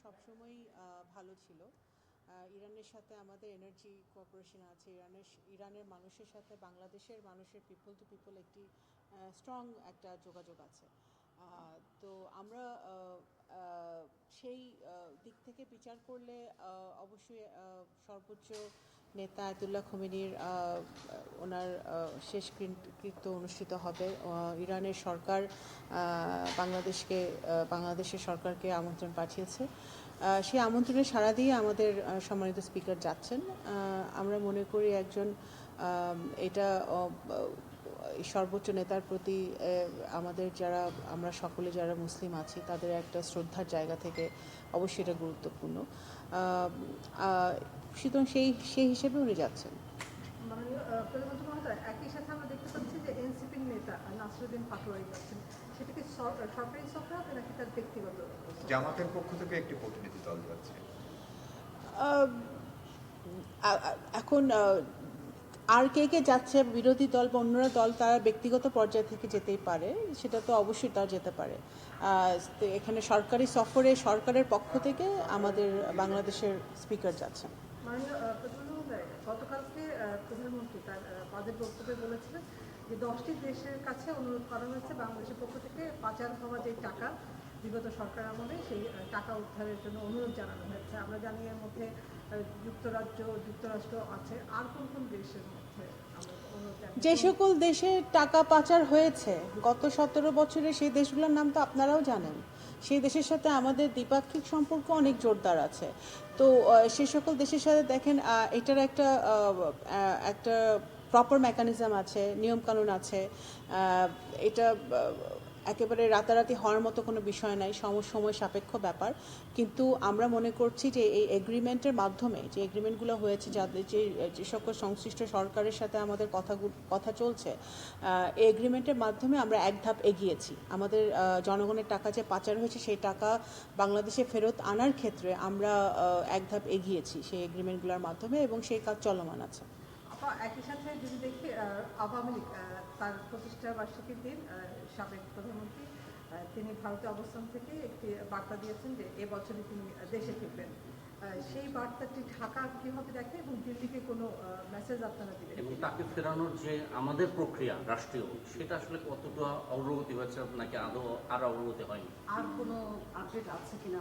সবসময়ই ভালো ছিল। ইরানের সাথে আমাদের এনার্জি কোঅপারেশন আছে। ইরানের মানুষের সাথে বাংলাদেশের মানুষের পিপল টু পিপল একটি স্ট্রং একটা যোগাযোগ আছে। তো আমরা সেই দিক থেকে বিচার করলে অবশ্যই সর্বোচ্চ নেতা আয়াতুল্লাহ খোমেনির ওনার শেষকৃত্য অনুষ্ঠিত হবে। ইরানের সরকার বাংলাদেশের সরকারকে আমন্ত্রণ পাঠিয়েছে। সেই আমন্ত্রণে সাড়া দিয়ে আমাদের সম্মানিত স্পিকার যাচ্ছেন। আমরা মনে করি এটা সর্বোচ্চ নেতার প্রতি আমাদের আমরা সকলে যারা মুসলিম আছি তাদের একটা শ্রদ্ধার জায়গা থেকে অবশ্যই এটা গুরুত্বপূর্ণ। সুতরাং সেই হিসেবে উনি যাচ্ছেন। প্রধানমন্ত্রী মহোদয়, একই সাথে আমরা দেখতে পাচ্ছি যে এনসিপির নেতা নাসরুদ্দিন পাটোয়ারি যাচ্ছেন। সেটা কি সরকারি সফর হবে নাকি তার ব্যক্তিগত? জামাতের পক্ষ থেকে একটি প্রতিনিধি দল যাচ্ছে। এখন আর কে যাচ্ছে, বিরোধী দল বা অন্যরা দল, তারা ব্যক্তিগত পর্যায় থেকে যেতেই পারে, সেটা তো অবশ্যই তারা যেতে পারে। এখানে সরকারি সফরে সরকারের পক্ষ থেকে আমাদের বাংলাদেশের স্পিকার যাচ্ছেন। গতকালকে প্রধানমন্ত্রী তার পদের বক্তব্যে বলেছিলেন যে 10টি দেশের কাছে অনুরোধ করা হয়েছে বাংলাদেশের পক্ষ থেকে পাচার হওয়া যে টাকা বিগত সরকার আমলে সেই টাকা উদ্ধারের জন্য অনুরোধ জানানো হয়েছে। আমরা জানি এর মধ্যে যুক্তরাষ্ট্র আছে। আর কোন কোন দেশের মধ্যে যে সকল দেশে টাকা পাচার হয়েছে গত 17 বছরে, সেই দেশগুলোর নাম তো আপনারাও জানেন। সেই দেশের সাথে আমাদের দ্বিপাক্ষিক সম্পর্ক অনেক জোরদার আছে। তো সে সকল দেশের সাথে দেখেন এটার একটা প্রপার মেকানিজম আছে, নিয়মকানুন আছে। এটা একেবারে রাতারাতি হওয়ার মতো কোনো বিষয় নাই, সময় সাপেক্ষ ব্যাপার। কিন্তু আমরা মনে করছি যে এই এগ্রিমেন্টের মাধ্যমে, যে এগ্রিমেন্টগুলো হয়েছে, যে সকল সংশ্লিষ্ট সরকারের সাথে আমাদের কথা চলছে, এই এগ্রিমেন্টের মাধ্যমে আমরা এক ধাপ এগিয়েছি। আমাদের জনগণের টাকা যে পাচার হয়েছে সেই টাকা বাংলাদেশে ফেরত আনার ক্ষেত্রে আমরা এক ধাপ এগিয়েছি সেই এগ্রিমেন্টগুলোর মাধ্যমে, এবং সেই কাজ চলমান আছে। একই সাথে যদি দেখি আওয়ামী লীগ তার প্রতিষ্ঠা বার্ষিকীর দিন সাবেক প্রধানমন্ত্রী তিনি ভারতে অবস্থান থেকে একটি বার্তা দিয়েছেন যে এবছরই তিনি দেশে ফিরবেন। সেই বার্তাটি ঢাকা কিভাবে দেখে এবং দিল্লিকে কোনো মেসেজ আপনারা দিলেন? এবং তাকে ফেরানোর যে আমাদের প্রক্রিয়া রাষ্ট্রীয়, সেটা আসলে কতটা অগ্রগতি হয়েছে নাকি আর অগ্রগতি হয়নি? আর কোনো আপডেট আছে কিনা?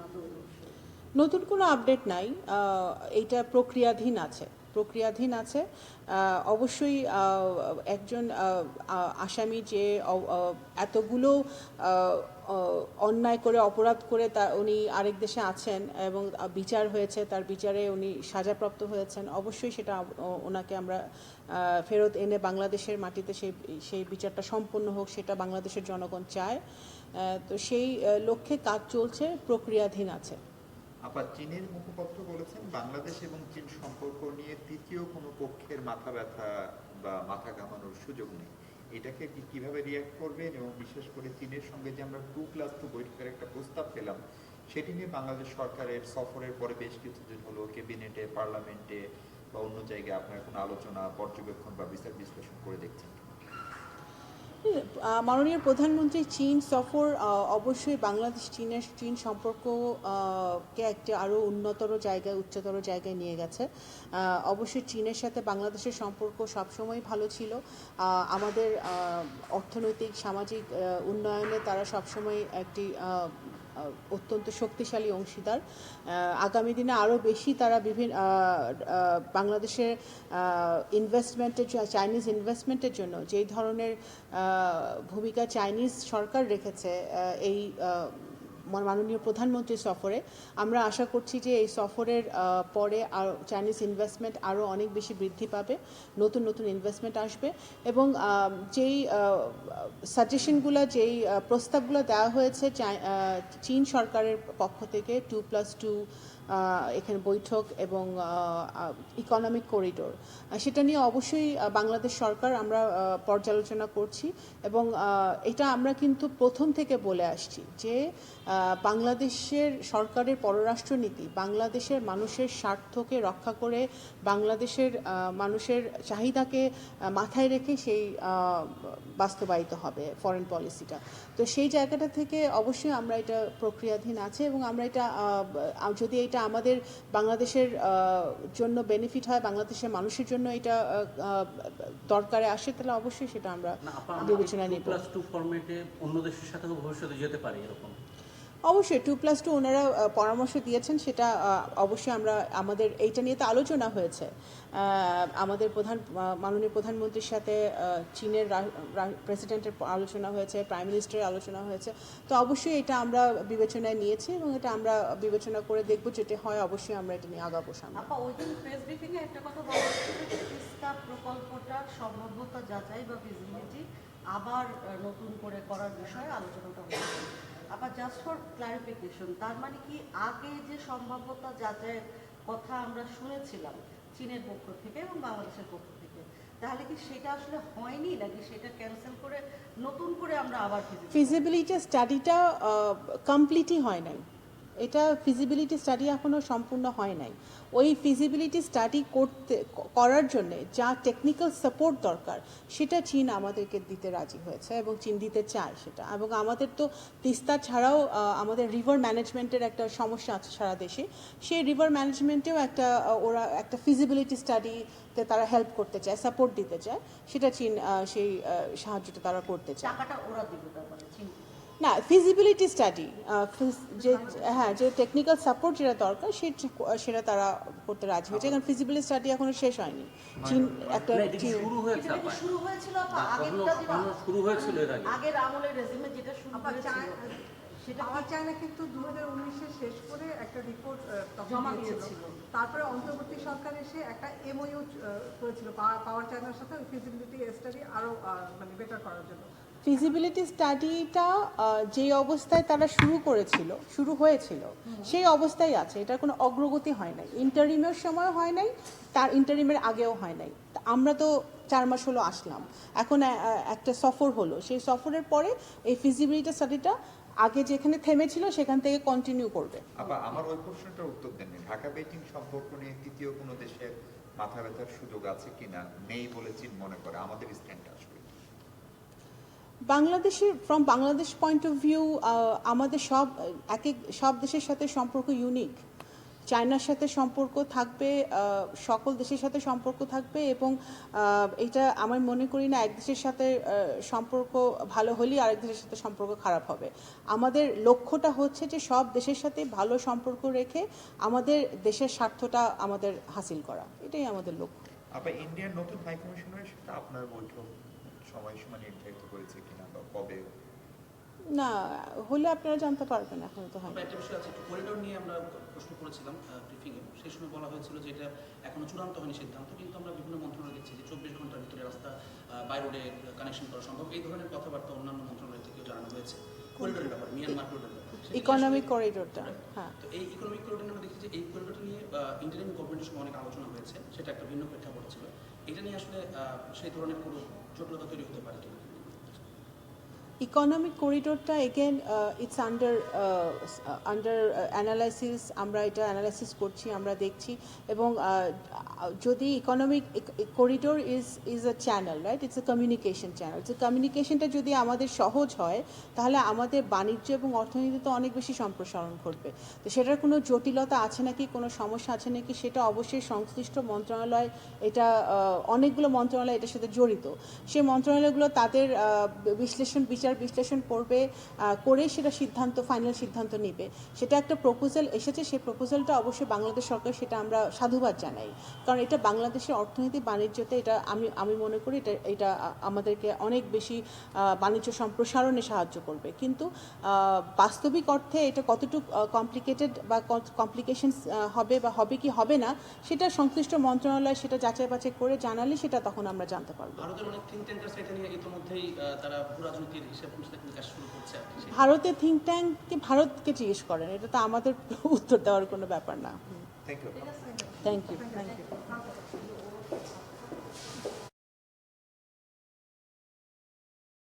নতুন কোনো আপডেট নাই, এইটা প্রক্রিয়াধীন আছে। অবশ্যই একজন আসামি যে এতগুলো অন্যায় করে, অপরাধ করে উনি আরেক দেশে আছেন এবং বিচার হয়েছে, তার বিচারে উনি সাজাপ্রাপ্ত হয়েছেন, অবশ্যই সেটা ওনাকে আমরা ফেরত এনে বাংলাদেশের মাটিতে সেই বিচারটা সম্পন্ন হোক, সেটা বাংলাদেশের জনগণ চায়। তো সেই লক্ষ্যে কাজ চলছে, প্রক্রিয়াধীন আছে। আবার চীনের মুখপাত্র বলেছেন বাংলাদেশ এবং চীন সম্পর্ক নিয়ে তৃতীয় কোনো পক্ষের মাথা ব্যথা বা মাথা ঘামানোর সুযোগ নেই। এটাকে কিভাবে রিয়াক্ট করবেন? এবং বিশেষ করে চীনের সঙ্গে যে আমরা 2+2 বৈঠকের একটা প্রস্তাব পেলাম, সেটি নিয়ে বাংলাদেশ সরকারের সফরের পরে বেশ কিছুদিন হলো ক্যাবিনেটে, পার্লামেন্টে বা অন্য জায়গায় আপনার কোনো আলোচনা, পর্যবেক্ষণ বা বিচার বিশ্লেষণ করে দেখছেন? মাননীয় প্রধানমন্ত্রী চীন সফর অবশ্যই চীন সম্পর্ককে একটি আরও উচ্চতর জায়গায় নিয়ে গেছে। অবশ্যই চীনের সাথে বাংলাদেশের সম্পর্ক সবসময় ভালো ছিল। আমাদের অর্থনৈতিক, সামাজিক উন্নয়নে তারা সবসময় একটি অত্যন্ত শক্তিশালী অংশীদার। আগামী দিনে আরও বেশি তারা বাংলাদেশের চাইনিজ ইনভেস্টমেন্টের জন্য যেই ধরনের ভূমিকা চাইনিজ সরকার রেখেছে এই মাননীয় প্রধানমন্ত্রীর সফরে, আমরা আশা করছি যে এই সফরের পরে চাইনিজ ইনভেস্টমেন্ট আরও অনেক বেশি বৃদ্ধি পাবে, নতুন ইনভেস্টমেন্ট আসবে, এবং যেই সাজেশনগুলো, যেই প্রস্তাবগুলো দেওয়া হয়েছে চীন সরকারের পক্ষ থেকে 2+2 এখানে বৈঠক এবং ইকোনমিক করিডোর, সেটা নিয়ে অবশ্যই বাংলাদেশ সরকার আমরা পর্যালোচনা করছি। এবং এটা আমরা কিন্তু প্রথম থেকে বলে আসছি যে বাংলাদেশের সরকারের পররাষ্ট্রনীতি বাংলাদেশের মানুষের স্বার্থকে রক্ষা করে বাংলাদেশের মানুষের চাহিদাকে মাথায় রেখে সেই বাস্তবায়িত হবে ফরেন পলিসিটা। তো সেই জায়গাটা থেকে অবশ্যই আমরা এটা প্রক্রিয়াধীন আছে এবং আমরা এটা যদি এটা আমাদের বাংলাদেশের জন্য বেনিফিট হয়, বাংলাদেশের মানুষের জন্য এটা দরকারে আসে, তাহলে অবশ্যই সেটা আমরা বিবেচনায় নিব। 2+2 ফরম্যাটে অন্য দেশের সাথেও ভবিষ্যতে যেতে পারি এরকম? অবশ্যই 2+2 ওনারা পরামর্শ দিয়েছেন, সেটা অবশ্যই আমরা আমাদের এইটা নিয়ে তো আলোচনা হয়েছে। আমাদের মাননীয় প্রধানমন্ত্রীর সাথে চীনের প্রেসিডেন্টের আলোচনা হয়েছে, প্রাইম মিনিস্টারের আলোচনা হয়েছে। তো অবশ্যই এটা আমরা বিবেচনায় নিয়েছি এবং এটা আমরা বিবেচনা করে দেখব, যেটা হয় অবশ্যই আমরা এটা নিয়ে আগাবো সামনে। আপা, ওই দিন প্রেস ব্রিফিংয়ে একটা কথা বলা হচ্ছিল যে তিস্তা প্রকল্পটার সম্ভাব্যতা যাচাই বা ফিজিবিলিটি আবার নতুন করে করার বিষয়ে আলোচনাটা হচ্ছে। আবার জাস্ট ফর ক্লারিফিকেশন, তার মানে কি আগে যে সম্ভাব্যতা যাচাইয়ের কথা আমরা শুনেছিলাম চীনের পক্ষ থেকে এবং বাংলাদেশের পক্ষ থেকে, তাহলে কি সেটা আসলে হয়নি নাকি সেটা ক্যান্সেল করে নতুন করে আমরা আবার ফিজিবিলিটি স্টাডিটা কমপ্লিটই হয় নাই। এটা ফিজিবিলিটি স্টাডি এখনও সম্পূর্ণ হয় নাই। ওই ফিজিবিলিটি স্টাডি করার জন্য যা টেকনিক্যাল সাপোর্ট দরকার সেটা চীন আমাদেরকে দিতে রাজি হয়েছে এবং চীন দিতে চায় সেটা। এবং আমাদের তো তিস্তা ছাড়াও আমাদের রিভার ম্যানেজমেন্টের একটা সমস্যা আছে সারা দেশে। সেই রিভার ম্যানেজমেন্টেও ওরা একটা ফিজিবিলিটি স্টাডিতে তারা হেল্প করতে চায়, সাপোর্ট দিতে চায়, সেটা চীন সেই সাহায্যটা তারা করতে চায়। টাকাটা ওরা দিবে তারপরে চীন? না, ফিজিবিলিটি স্টাডি যে টেকনিক্যাল সাপোর্ট যেটা দরকার সেটা তারা করতে রাজি হয়েছে। কারণ ফিজিবিলিটি স্টাডি এখনো শেষ হয়নি। চীন একটা শুরু হয়েছে এটা কি শুরু হয়েছিল আপা? আগেরটা শুরু হয়েছিল এর আগে। আগের আমলের রেজিমে যেটা শুরু হয়েছিল সেটা পাওয়ার চায়না কিন্তু 2019-এ শেষ করে একটা রিপোর্ট জমা দিয়েছিল। তারপরে অন্তর্বর্তী সরকার এসে একটা এমওইউ করেছিল পাওয়ার চায়নার সাথে ওই ফিজিবিলিটি স্টাডি আরো মানে বেটার করার জন্য। ফিজিবিলিটি স্টাডিটা যে অবস্থায় তারা শুরু হয়েছিল সেই অবস্থায় আছে। এটার কোনো অগ্রগতি হয় নাই, ইন্টারিমের সময় হয় নাই, তার ইন্টারিমের আগেও হয় নাই। আমরা তো 4 মাস হলো আসলাম, এখন একটা সফর হলো, সেই সফরের পরে এই ফিজিবিলিটি স্টাডিটা আগে যেখানে থেমেছিল সেখান থেকে কন্টিনিউ করবে। আবার আমার ওই প্রশ্নটার উত্তর দেননি। ঢাকা বেইজিং সম্পর্ক নিয়ে তৃতীয় কোনো দেশের মাথা ব্যথার সুযোগ আছে কিনা, নেই বলে চীন মনে করে, আমাদের স্ট্যান্ড আসবে from Bangladesh point of view আমাদের সব দেশের সাথে সম্পর্ক ইউনিক। চায়নার সাথে সম্পর্ক থাকবে, সকল দেশের সাথে সম্পর্ক থাকবে এবং এটা আমি মনে করি না এক দেশের সাথে সম্পর্ক ভালো হলেই আরেক দেশের সাথে সম্পর্ক খারাপ হবে। আমাদের লক্ষ্যটা হচ্ছে যে সব দেশের সাথে ভালো সম্পর্ক রেখে আমাদের দেশের স্বার্থটা আমাদের হাসিল করা, এটাই আমাদের লক্ষ্য। আবার ইন্ডিয়ার নতুন হাই কমিশনারের সাথে আপনার বৈঠক সময়সীমা নির্ধারিত করেছে কিনা বা কবে? না, হলে আপনারা জানতে পারবেন, এখন তো হয়। একটা বিষয় আছে, করিডোর নিয়ে আমরা প্রশ্ন করেছিলাম ব্রিফিংয়ে। সেই সময় বলা হয়েছিল যে এটা এখনো চূড়ান্ত হয়নি সিদ্ধান্ত, কিন্তু আমরা বিভিন্ন মন্ত্রণালয় দেখছি যে 24 ঘন্টার ভিতরে রাস্তা বাই রোডে কানেকশন করা সম্ভব। এই ধরনের কথাবার্তা অন্যান্য মন্ত্রণালয় থেকেও জানানো হয়েছে করিডোরের ব্যাপারে, মিয়ানমার করিডোরের ব্যাপারে, ইকোনমিক করিডোরটা। হ্যাঁ, তো এই ইকোনমিক করিডোর আমরা দেখি যে এই করিডোরটা নিয়ে ইন্টারিম গভর্নমেন্টের সময় অনেক আলোচনা হয়েছে, সেটা একটা ভিন্ন প্রেক্ষাপট ছিল। এটা নিয়ে আসলে সেই ধরনের কোনো জটিলতা তৈরি হতে পারে কিনা? ইকোনমিক করিডোরটা এগেন ইটস আন্ডার অ্যানালাইসিস। আমরা এটা অ্যানালাইসিস করছি, আমরা দেখছি। এবং যদি economic corridor is a channel, right, it's a communication channel. যে কমিউনিকেশনটা যদি আমাদের সহজ হয় তাহলে আমাদের বাণিজ্য এবং অর্থনীতিতে অনেক বেশি সম্প্রসারণ ঘটবে। তো সেটার কোনো জটিলতা আছে নাকি, কোনো সমস্যা আছে নাকি, সেটা অবশ্যই সংশ্লিষ্ট মন্ত্রণালয়, এটা অনেকগুলো মন্ত্রণালয় এটার সাথে জড়িত। সেই মন্ত্রণালয়গুলো তাদের বিশ্লেষণ করবে, করে সেটা ফাইনাল সিদ্ধান্ত নেবে। সেটা একটা প্রপোজাল এসেছে, সেই প্রপোজালটা অবশ্যই বাংলাদেশ সরকার, সেটা আমরা সাধুবাদ জানাই। কারণ এটা বাংলাদেশের অর্থনীতি বাণিজ্যতে এটা আমি মনে করি এটা আমাদেরকে অনেক বেশি বাণিজ্য সম্প্রসারণে সাহায্য করবে। কিন্তু বাস্তবিক অর্থে এটা কতটুকু কমপ্লিকেটেড বা কমপ্লিকেশনস হবে বা হবে কি হবে না, সেটা সংশ্লিষ্ট মন্ত্রণালয় সেটা যাচাই বাছাই করে জানালে সেটা তখন আমরা জানতে পারবো। ভারতের অনেক থিঙ্ক ট্যাঙ্কার্স এটা নিয়ে ইতিমধ্যেই তারা রাজনীতির হিসাব কাজ শুরু করছে। ভারতের থিঙ্ক ট্যাঙ্ককে ভারতকে জিজ্ঞেস করেন, এটা তো আমাদের উত্তর দেওয়ার কোনো ব্যাপার না। Thank you. Thank you.